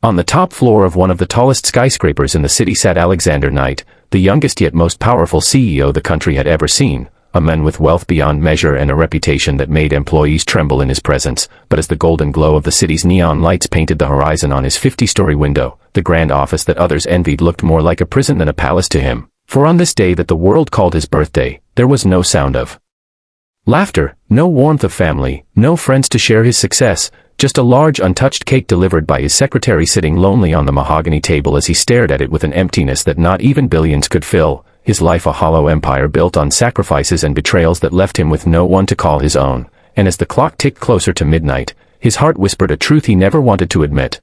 On the top floor of one of the tallest skyscrapers in the city sat Alexander Knight, the youngest yet most powerful CEO the country had ever seen, a man with wealth beyond measure and a reputation that made employees tremble in his presence. But as the golden glow of the city's neon lights painted the horizon on his 50-story window, the grand office that others envied looked more like a prison than a palace to him. For on this day that the world called his birthday, there was no sound of laughter, no warmth of family, no friends to share his success, just a large untouched cake delivered by his secretary sitting lonely on the mahogany table as he stared at it with an emptiness that not even billions could fill, his life a hollow empire built on sacrifices and betrayals that left him with no one to call his own. And as the clock ticked closer to midnight, his heart whispered a truth he never wanted to admit.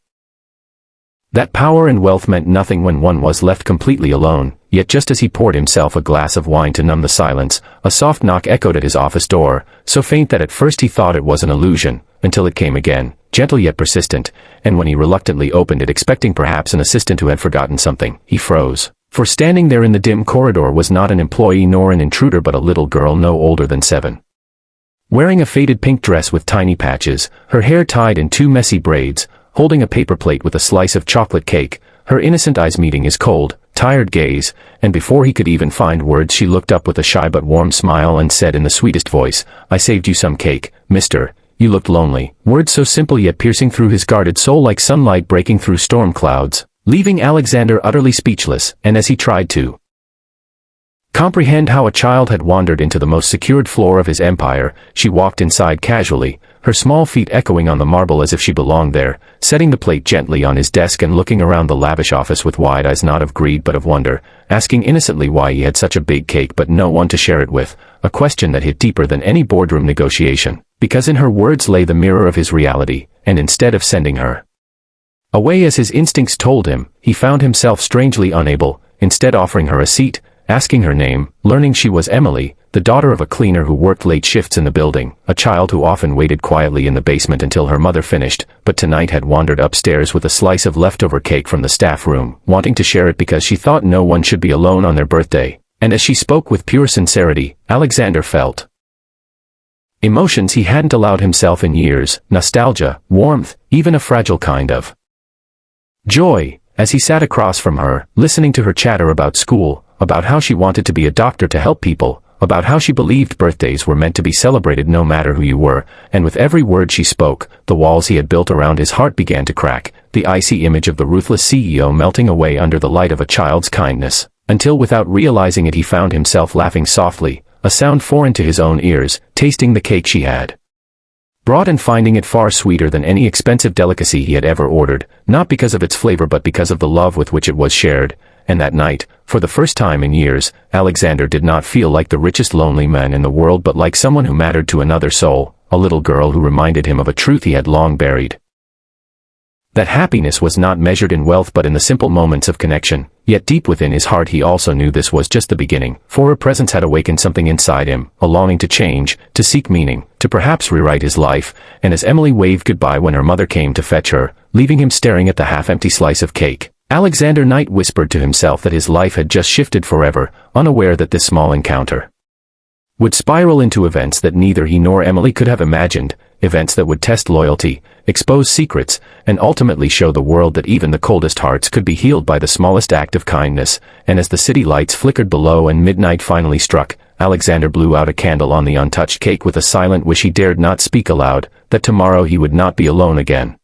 That power and wealth meant nothing when one was left completely alone. Yet just as he poured himself a glass of wine to numb the silence, a soft knock echoed at his office door, so faint that at first he thought it was an illusion, until it came again, gentle yet persistent, and when he reluctantly opened it expecting perhaps an assistant who had forgotten something, he froze. For standing there in the dim corridor was not an employee nor an intruder but a little girl no older than 7. Wearing a faded pink dress with tiny patches, her hair tied in 2 messy braids, holding a paper plate with a slice of chocolate cake, her innocent eyes meeting his cold, tired gaze, and before he could even find words she looked up with a shy but warm smile and said in the sweetest voice, "I saved you some cake, mister. You looked lonely." Words so simple yet piercing through his guarded soul like sunlight breaking through storm clouds, leaving Alexander utterly speechless, and as he tried to comprehend how a child had wandered into the most secured floor of his empire, she walked inside casually, her small feet echoing on the marble as if she belonged there, setting the plate gently on his desk and looking around the lavish office with wide eyes not of greed but of wonder, asking innocently why he had such a big cake but no one to share it with, a question that hit deeper than any boardroom negotiation, because in her words lay the mirror of his reality, and instead of sending her away as his instincts told him, he found himself strangely unable, instead offering her a seat, asking her name, learning she was Emily, the daughter of a cleaner who worked late shifts in the building, a child who often waited quietly in the basement until her mother finished, but tonight had wandered upstairs with a slice of leftover cake from the staff room, wanting to share it because she thought no one should be alone on their birthday. And as she spoke with pure sincerity, Alexander felt emotions he hadn't allowed himself in years, nostalgia, warmth, even a fragile kind of joy, as he sat across from her, listening to her chatter about school, about how she wanted to be a doctor to help people, about how she believed birthdays were meant to be celebrated no matter who you were, and with every word she spoke, the walls he had built around his heart began to crack, the icy image of the ruthless CEO melting away under the light of a child's kindness, until without realizing it he found himself laughing softly, a sound foreign to his own ears, tasting the cake she had brought and finding it far sweeter than any expensive delicacy he had ever ordered, not because of its flavor but because of the love with which it was shared. And that night, for the first time in years, Alexander did not feel like the richest lonely man in the world but like someone who mattered to another soul, a little girl who reminded him of a truth he had long buried. That happiness was not measured in wealth but in the simple moments of connection, yet deep within his heart he also knew this was just the beginning, for her presence had awakened something inside him, a longing to change, to seek meaning, to perhaps rewrite his life, and as Emily waved goodbye when her mother came to fetch her, leaving him staring at the half-empty slice of cake, Alexander Knight whispered to himself that his life had just shifted forever, unaware that this small encounter would spiral into events that neither he nor Emily could have imagined, events that would test loyalty, expose secrets, and ultimately show the world that even the coldest hearts could be healed by the smallest act of kindness. And as the city lights flickered below and midnight finally struck, Alexander blew out a candle on the untouched cake with a silent wish he dared not speak aloud, that tomorrow he would not be alone again.